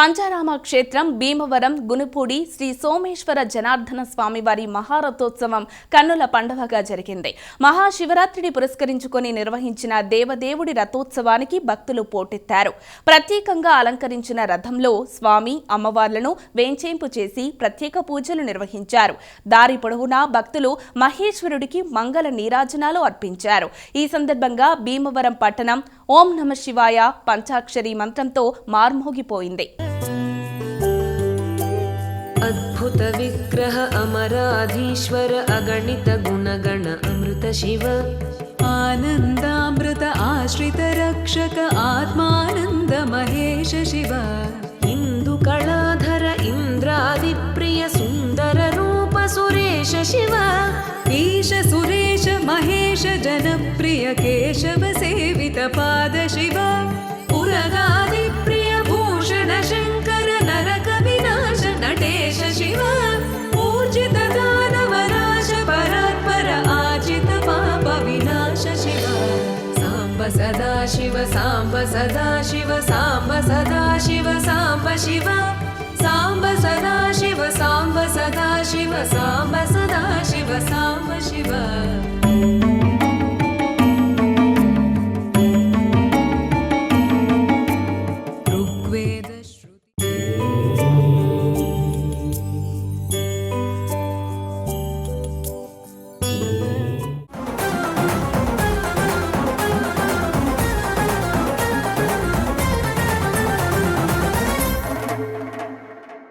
పంచారామ క్షేత్రం భీమవరం గునుపూడి శ్రీ సోమేశ్వర జనార్దన స్వామివారి మహారథోత్సవం కన్నుల పండుగగా జరిగింది. మహాశివరాత్రిని పురస్కరించుకొని నిర్వహించిన దేవదేవుడి రథోత్సవానికి భక్తులు పోటెత్తారు. ప్రత్యేకంగా అలంకరించిన రథంలో స్వామి అమ్మవార్లను వేంచేంపు చేసి ప్రత్యేక పూజలు నిర్వహించారు. దారి పొడవునా భక్తులు మహేశ్వరుడికి మంగళ నీరాజనాలు అర్పించారు. ఈ సందర్భంగా భీమవరం పట్టణం ఓం నమ శివాయ పంచాక్షరి మంత్రంతో మార్మోగిపోయింది. अद्भुत विग्रह अमराधीश्वर अगणित गुणगण अमृत शिव आनन्दामृत आश्रित रक्षक आत्मानन्द महेश शिव इन्दुकलाधर इन्द्रादिप्रिय सुन्दर रूप सुरेश शिव ईश सुरेश महेश जनप्रिय केशव सेवित पाद शिव पुरगादिप्रिय भूषण शङ्कर नरक विनाश नटेश शिव ऊर्जित दानवनाश परात्पर आजित पाप विनाश शिव साम्ब सदा शिव साम्ब सदा शिव साम्ब सदा शिव साम्ब शिव साम्ब सदा शिव साम्ब सदा शिव साम्ब सदा शिव साम्ब शिव